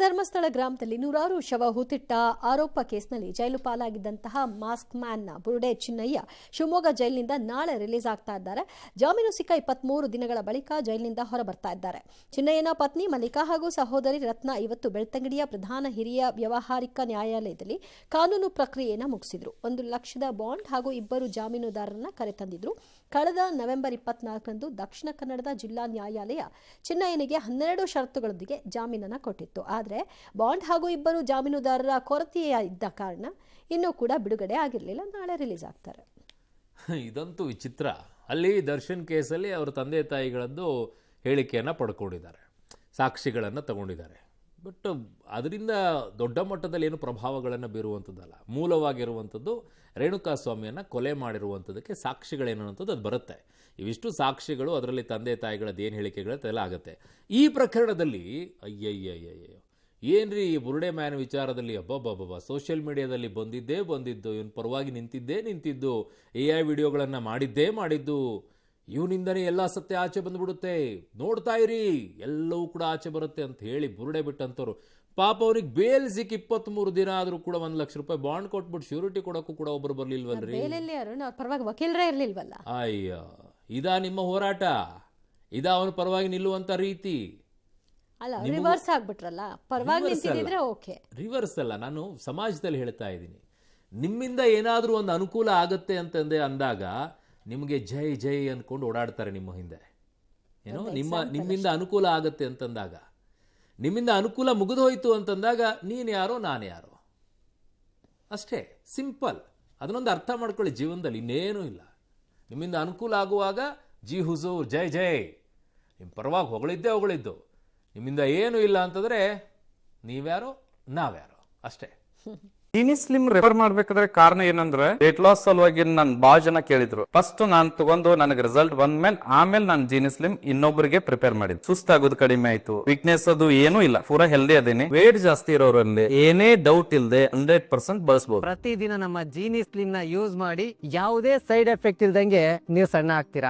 ಧರ್ಮಸ್ಥಳ ಗ್ರಾಮದಲ್ಲಿ ನೂರಾರು ಶವ ಹೂತಿಟ್ಟ ಆರೋಪ ಕೇಸ್ನಲ್ಲಿ ಜೈಲು ಪಾಲಾಗಿದ್ದಂತಹ ಮಾಸ್ಕ್ ಮ್ಯಾನ್ನ ಬುರುಡೆ ಚಿನ್ನಯ್ಯ ಶಿವಮೊಗ್ಗ ಜೈಲಿನಿಂದ ನಾಳೆ ರಿಲೀಸ್ ಆಗ್ತಾ ಇದ್ದಾರೆ. ಜಾಮೀನು ಸಿಕ್ಕ 23 ದಿನಗಳ ಬಳಿಕ ಜೈಲಿನಿಂದ ಹೊರಬರ್ತಾ ಇದ್ದಾರೆ. ಚಿನ್ನಯ್ಯನ ಪತ್ನಿ ಮಲ್ಲಿಕಾ ಹಾಗೂ ಸಹೋದರಿ ರತ್ನ ಇವತ್ತು ಬೆಳ್ತಂಗಡಿಯ ಪ್ರಧಾನ ಹಿರಿಯ ವ್ಯವಹಾರಿಕ ನ್ಯಾಯಾಲಯದಲ್ಲಿ ಕಾನೂನು ಪ್ರಕ್ರಿಯೆಯನ್ನು ಮುಗಿಸಿದ್ರು. 1 ಲಕ್ಷದ ಬಾಂಡ್ ಹಾಗೂ 2 ಜಾಮೀನುದಾರರನ್ನ ಕರೆತಂದಿದ್ರು. ಕಳೆದ ನವೆಂಬರ್ 24ರಂದು ದಕ್ಷಿಣ ಕನ್ನಡದ ಜಿಲ್ಲಾ ನ್ಯಾಯಾಲಯ ಚಿನ್ನಯ್ಯನಿಗೆ 12 ಷರತ್ತುಗಳೊಂದಿಗೆ ಜಾಮೀನನ್ನು ಕೊಟ್ಟಿತ್ತು. ಆದರೆ ಬಾಂಡ್ ಹಾಗೂ 2 ಜಾಮೀನುದಾರರ ಕೊರತೆಯ ಇದ್ದ ಕಾರಣ ಇನ್ನೂ ಕೂಡ ಬಿಡುಗಡೆ ಆಗಿರಲಿಲ್ಲ. ನಾಳೆ ರಿಲೀಸ್ ಆಗ್ತಾರೆ. ಇದಂತೂ ವಿಚಿತ್ರ. ಅಲ್ಲಿ ದರ್ಶನ್ ಕೇಸಲ್ಲಿ ಅವರ ತಂದೆ ತಾಯಿಗಳದ್ದು ಹೇಳಿಕೆಯನ್ನು ಪಡ್ಕೊಂಡಿದ್ದಾರೆ, ಸಾಕ್ಷಿಗಳನ್ನು ತಗೊಂಡಿದ್ದಾರೆ. ಬಟ್ ಅದರಿಂದ ದೊಡ್ಡ ಮಟ್ಟದಲ್ಲಿ ಏನು ಪ್ರಭಾವಗಳನ್ನು ಬೀರುವಂಥದ್ದಲ್ಲ. ಮೂಲವಾಗಿರುವಂಥದ್ದು ರೇಣುಕಾಸ್ವಾಮಿಯನ್ನು ಕೊಲೆ ಮಾಡಿರುವಂಥದ್ದಕ್ಕೆ ಸಾಕ್ಷಿಗಳೇನು ಅನ್ನೋಂಥದ್ದು ಅದು ಬರುತ್ತೆ. ಇವಿಷ್ಟು ಸಾಕ್ಷಿಗಳು, ಅದರಲ್ಲಿ ತಂದೆ ತಾಯಿಗಳದ್ದು ಏನು ಹೇಳಿಕೆಗಳೆಲ್ಲ ಆಗುತ್ತೆ. ಈ ಪ್ರಕರಣದಲ್ಲಿ ಅಯ್ಯಯ್ಯಯ್ಯಯ್ಯೋ ಏನ್ರಿ ಈ ಬುರುಡೆ ಮ್ಯಾನ್ ವಿಚಾರದಲ್ಲಿ ಅಬ್ಬಬ್ಬಬ್ಬ ಸೋಷಿಯಲ್ ಮೀಡಿಯಾದಲ್ಲಿ ಬಂದಿದ್ದು, ಇವನು ಪರವಾಗಿ ನಿಂತಿದ್ದು, AI ವಿಡಿಯೋಗಳನ್ನು ಮಾಡಿದ್ದು, ಇವನಿಂದನೇ ಎಲ್ಲ ಸತ್ಯ ಆಚೆ ಬಂದ್ಬಿಡುತ್ತೆ, ನೋಡ್ತಾ ಇರಿ ಎಲ್ಲವೂ ಕೂಡ ಆಚೆ ಬರುತ್ತೆ ಅಂತ ಹೇಳಿ ಬುರುಡೆ ಬಿಟ್ಟಂತವ್ರು. ಪಾಪ ಅವ್ರಿಗೆ ಬೇಲ್ ಸಿಕ್ಕಿ 23 ದಿನ ಆದರೂ ಕೂಡ 1 ಲಕ್ಷ ರೂಪಾಯಿ ಬಾಂಡ್ ಕೊಟ್ಬಿಟ್ಟು ಶ್ಯೂರಿಟಿ ಕೊಡೋಕ್ಕೂ ಕೂಡ ಒಬ್ರು ಬರ್ಲಿಲ್ವಲ್ರಿ. ಪರವಾಗಿ ವಕೀಲರೇ ಇರ್ಲಿಲ್ವಲ್ಲ. ಅಯ್ಯ, ಇದಾ ನಿಮ್ಮ ಹೋರಾಟ? ಇದಾ ಅವನ ಪರವಾಗಿ ನಿಲ್ಲುವಂತ ರೀತಿ? ಅಲ್ಲ, ರಿವರ್ಸ್ ಆಗ್ಬಿಟ್ರಲ್ಲ. ಪರವಾಗಿ ನಿಂತಿದ್ರೆ ಓಕೆ. ರಿವರ್ಸ್ ಅಲ್ಲ, ನಾನು ಸಮಾಜದಲ್ಲಿ ಹೇಳ್ತಾ ಇದ್ದೀನಿ. ನಿಮ್ಮಿಂದ ಏನಾದರೂ ಒಂದು ಅನುಕೂಲ ಆಗತ್ತೆ ಅಂದಾಗ ನಿಮಗೆ ಜೈ ಜೈ ಅಂದ್ಕೊಂಡು ಓಡಾಡ್ತಾರೆ ನಿಮ್ಮ ಹಿಂದೆ. ಏನೋ ನಿಮ್ಮಿಂದ ಅನುಕೂಲ ಆಗತ್ತೆ ಅಂತಂದಾಗ, ನಿಮ್ಮಿಂದ ಅನುಕೂಲ ಮುಗಿದೋಯ್ತು ಅಂತಂದಾಗ ನೀನು ಯಾರೋ ನಾನು ಯಾರೋ ಅಷ್ಟೇ. ಸಿಂಪಲ್. ಅದನ್ನೊಂದು ಅರ್ಥ ಮಾಡ್ಕೊಳ್ಳಿ ಜೀವನದಲ್ಲಿ, ಇನ್ನೇನೂ ಇಲ್ಲ. ನಿಮ್ಮಿಂದ ಅನುಕೂಲ ಆಗುವಾಗ ಜಿ ಹುಜೂರ್, ಜೈ ಜೈ, ನಿಮ್ಮ ಪರವಾಗಿ ಹೊಗಳಿದ್ದು. ನಿಮ್ಮಿಂದ ಏನೂ ಇಲ್ಲ ಅಂತಂದ್ರೆ ನೀವ್ಯಾರೋ ನಾವ್ಯಾರೋ ಅಷ್ಟೇ. ಜೀನಿ ಸ್ಲಿಮ್ ರೆಫರ್ ಮಾಡ್ಬೇಕಾದ್ರೆ ಕಾರಣ ಏನಂದ್ರೆ ವೇಟ್ ಲಾಸ್ ಸಲುವಾಗಿ ನನ್ ಬಾಳ ಜನ ಕೇಳಿದ್ರು. ಫಸ್ಟ್ ನಾನ್ ತಗೊಂಡು ನನಗೆ ರಿಸಲ್ಟ್ ಬಂದ್ಮೇಲೆ ಆಮೇಲೆ ನಾನು ಜೀನಿ ಸ್ಲಿಮ್ ಇನ್ನೊಬ್ಬರಿಗೆ ಪ್ರಿಪೇರ್ ಮಾಡಿದ್. ಸುಸ್ತಾಗೋದು ಕಡಿಮೆ ಆಯ್ತು, ವೀಕ್ನೆಸ್ ಅದು ಏನೂ ಇಲ್ಲ, ಪೂರಾ ಹೆಲ್ದಿ ಅದೇನಿ. ವೇಟ್ ಜಾಸ್ತಿ ಇರೋರಲ್ಲಿ ಏನೇ ಡೌಟ್ ಇಲ್ಲದೆ 100% ಬಳಸಬಹುದು. ಪ್ರತಿದಿನ ನಮ್ಮ ಜೀನಿ ಸ್ಲಿಮ್ ನ ಯೂಸ್ ಮಾಡಿ ಯಾವುದೇ ಸೈಡ್ ಎಫೆಕ್ಟ್ ಇಲ್ದಂಗೆ ನೀವು ಸಣ್ಣ ಆಗ್ತೀರಾ.